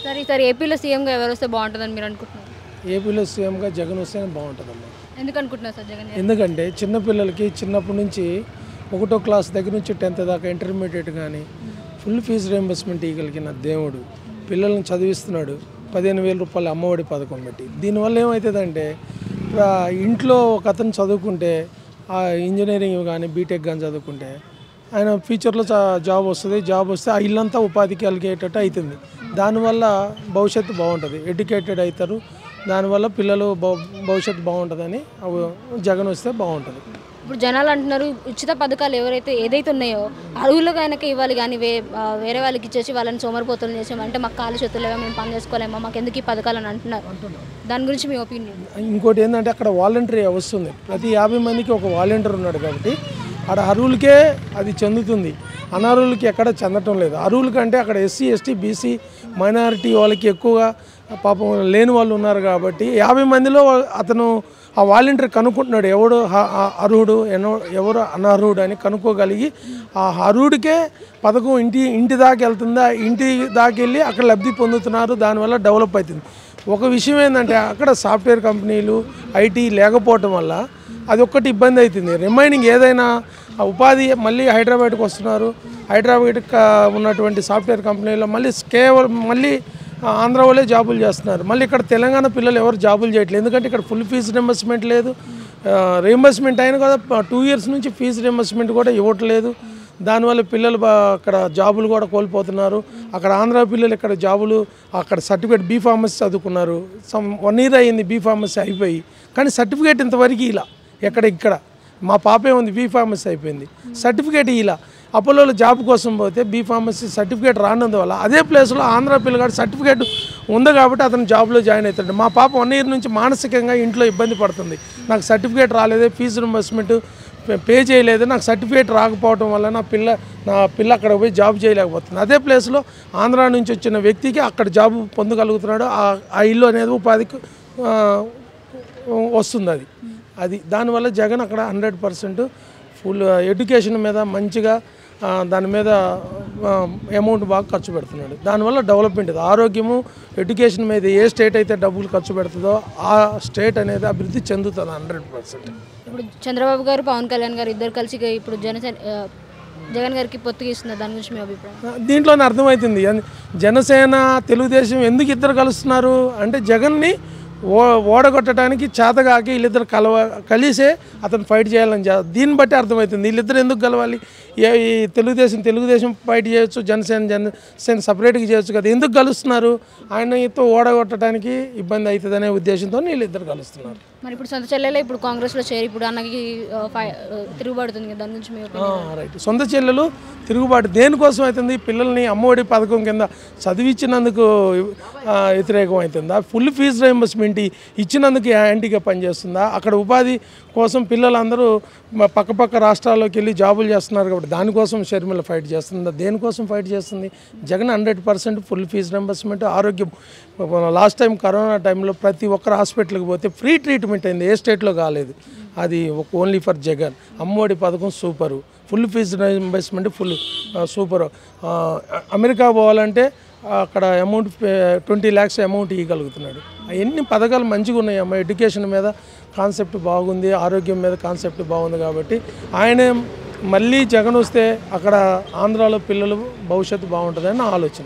సరే ఈసారి ఏపీలో సీఎంగా ఎవరు వస్తే బాగుంటుందని మీరు అనుకుంటున్నారు? ఏపీలో సీఎంగా జగన్ వస్తేనే బాగుంటుందమ్మా. ఎందుకు అనుకుంటున్నారు సార్ జగన్? ఎందుకంటే చిన్నపిల్లలకి చిన్నప్పటి నుంచి 1వ క్లాస్ దగ్గర నుంచి 10th దాకా ఇంటర్మీడియట్ కానీ ఫుల్ ఫీజు రీయింబర్స్మెంట్ ఇవ్వగలిగిన దేవుడు పిల్లల్ని చదివిస్తున్నాడు. 15,000 రూపాయలు అమ్మఒడి పథకం పెట్టి. దీనివల్ల ఏమవుతుందంటే ఇంట్లో ఒక అతను చదువుకుంటే ఇంజనీరింగ్ కానీ బీటెక్ కానీ చదువుకుంటే ఆయన ఫ్యూచర్లో జాబ్ వస్తుంది. జాబ్ వస్తే ఆ ఇల్లంతా ఉపాధికి కలిగేటట్టు అవుతుంది. దానివల్ల భవిష్యత్తు బాగుంటుంది, ఎడ్యుకేటెడ్ అవుతారు. దానివల్ల పిల్లలు భవిష్యత్తు బాగుంటుందని జగన్ వస్తే బాగుంటుంది. ఇప్పుడు జనాలు అంటున్నారు ఉచిత పథకాలు ఏదైతే ఉన్నాయో అర్హులు కనుక ఇవ్వాలి, కానీ వేరే వాళ్ళకి ఇచ్చేసి వాళ్ళని సోమరిపోతులు చేసాము అంటే మాకు కాలు చేతులు లేవో మేము పని చేసుకోలేమో మాకు ఎందుకు ఈ పథకాలు అని అంటున్నారు. దాని గురించి మీ ఒపీనియన్? ఇంకోటి ఏంటంటే అక్కడ వాలంటరీ వస్తుంది. ప్రతి 50 మందికి ఒక వాలంటీర్ ఉన్నాడు కాబట్టి అక్కడ అర్హులకే అది చెందుతుంది, అనర్హులకి ఎక్కడ చెందటం లేదు. అర్హుల కంటే అక్కడ ఎస్సీ ఎస్టీ బీసీ మైనారిటీ వాళ్ళకి ఎక్కువగా పాపం లేని వాళ్ళు ఉన్నారు కాబట్టి 50 మందిలో అతను ఆ వాలంటీర్ కనుక్కుంటున్నాడు ఎవడు అర్హుడు ఎవరు అనర్హుడు అని కనుక్కోగలిగి ఆ అర్హుడికే పథకం ఇంటి దాకా వెళ్తుందా, ఇంటి దాకా వెళ్ళి అక్కడ లబ్ధి పొందుతున్నారు. దానివల్ల డెవలప్ అవుతుంది. ఒక విషయం ఏంటంటే అక్కడ సాఫ్ట్వేర్ కంపెనీలు ఐటీ లేకపోవటం వల్ల అది ఒక్కటి ఇబ్బంది అవుతుంది. రిమైనింగ్ ఏదైనా ఉపాధి మళ్ళీ హైదరాబాద్కి వస్తున్నారు. హైదరాబాద్కి ఉన్నటువంటి సాఫ్ట్వేర్ కంపెనీలో మళ్ళీ ఆంధ్ర వాళ్ళే జాబులు చేస్తున్నారు. మళ్ళీ ఇక్కడ తెలంగాణ పిల్లలు ఎవరు జాబులు చేయట్లేదు. ఎందుకంటే ఇక్కడ ఫుల్ ఫీజు రీయింబర్స్మెంట్ లేదు. రీయింబర్స్మెంట్ అయినా కదా 2 years నుంచి ఫీజు రీయింబర్స్మెంట్ కూడా ఇవ్వట్లేదు. దానివల్ల పిల్లలు అక్కడ జాబులు కూడా కోల్పోతున్నారు. అక్కడ ఆంధ్ర పిల్లలు ఇక్కడ జాబులు అక్కడ సర్టిఫికేట్ బీ ఫార్మసీ చదువుకున్నారు. 1 year అయింది బీ ఫార్మసీ అయిపోయి, కానీ సర్టిఫికేట్ ఇంతవరకు ఇలా ఇక్కడ మా పాపే ఉంది బీ ఫార్మసీ అయిపోయింది, సర్టిఫికేట్ ఇలా. అపోలోలో జాబ్ కోసం పోతే బీ ఫార్మసీ సర్టిఫికేట్ రానందువల్ల అదే ప్లేస్లో ఆంధ్ర పిల్లగాడు సర్టిఫికేట్ ఉంది కాబట్టి అతను జాబ్లో జాయిన్ అవుతాడు. మా పాప 1 year నుంచి మానసికంగా ఇంట్లో ఇబ్బంది పడుతుంది. నాకు సర్టిఫికేట్ రాలేదే, ఫీజు రీయింబర్స్మెంట్ పే చేయలేదు, నాకు సర్టిఫికేట్ రాకపోవడం వల్ల నా పిల్ల అక్కడ పోయి జాబ్ చేయలేకపోతుంది. అదే ప్లేస్లో ఆంధ్ర నుంచి వచ్చిన వ్యక్తికి అక్కడ జాబ్ పొందగలుగుతున్నాడు. ఆ ఇల్లు అనేది ఉపాధికి వస్తుంది. అది దానివల్ల జగన్ అక్కడ 100% ఫుల్ ఎడ్యుకేషన్ మీద మంచిగా దాని మీద అమౌంట్ బాగా ఖర్చు పెడుతున్నాడు. దానివల్ల డెవలప్మెంట్ ఆరోగ్యము ఎడ్యుకేషన్ మీద ఏ స్టేట్ అయితే డబ్బులు ఖర్చు పెడుతుందో ఆ స్టేట్ అనేది అభివృద్ధి చెందుతుంది 100%. ఇప్పుడు చంద్రబాబు గారు పవన్ కళ్యాణ్ గారు ఇద్దరు కలిసి ఇప్పుడు జగన్ గారికి పొత్తుగా ఇస్తున్నారు. దాని గురించి మీ అభిప్రాయం? దీంట్లోనే అర్థమవుతుంది జనసేన తెలుగుదేశం ఎందుకు ఇద్దరు కలుస్తున్నారు అంటే జగన్ని ఓడగొట్టడానికి చేతగాకి వీళ్ళిద్దరు కలిసే అతను ఫైట్ చేయాలని దీన్ని బట్టి అర్థమవుతుంది వీళ్ళిద్దరు ఎందుకు కలవాలి. ఈ తెలుగుదేశం ఫైట్ చేయొచ్చు, జనసేన సపరేట్గా చేయొచ్చు కదా, ఎందుకు కలుస్తున్నారు? ఆయనతో ఓడగొట్టడానికి ఇబ్బంది అవుతుందనే ఉద్దేశంతో వీళ్ళిద్దరు కలుస్తున్నారు. మరి ఇప్పుడు సొంత చెల్లెలే ఇప్పుడు కాంగ్రెస్లో చేరి ఇప్పుడు అన్నకి తిరుగుబాటుతుంది కదా, దాని గురించి రైట్. సొంత చెల్లెలు తిరుగుబాటు దేనికోసం అవుతుంది? పిల్లల్ని అమ్మఒడి పథకం కింద చదివించినందుకు వ్యతిరేకం అవుతుందా? ఫుల్ ఫీజు రీయింబర్స్మెంట్ ఇచ్చినందుకు యాంటీగా పనిచేస్తుందా? అక్కడ ఉపాధి కోసం పిల్లలందరూ పక్క రాష్ట్రాల్లోకి వెళ్ళి జాబులు చేస్తున్నారు కాబట్టి దానికోసం షర్మిల ఫైట్ చేస్తుందా? దేనికోసం ఫైట్ చేస్తుంది? జగన్ 100% ఫుల్ ఫీజు రీయింబర్స్మెంట్, ఆరోగ్యం. లాస్ట్ టైం కరోనా టైంలో ప్రతి ఒక్కరు హాస్పిటల్కి పోతే ఫ్రీ ట్రీట్మెంట్ అయింది, ఏ స్టేట్లో కాలేదు. అది ఓన్లీ ఫర్ జగన్. అమ్మఒడి పథకం super, full fees reimbursement full super. America పోవాలంటే అక్కడ అమౌంట్ 20 lakhs అమౌంట్ ఇవ్వగలుగుతున్నాడు. అవన్నీ పథకాలు మంచిగా ఉన్నాయి అమ్మ. ఎడ్యుకేషన్ మీద కాన్సెప్ట్ బాగుంది, ఆరోగ్యం మీద కాన్సెప్ట్ బాగుంది కాబట్టి ఆయనే మళ్ళీ జగన్ వస్తే అక్కడ ఆంధ్రాలో పిల్లలు భవిష్యత్తు బాగుంటుందని నా ఆలోచన.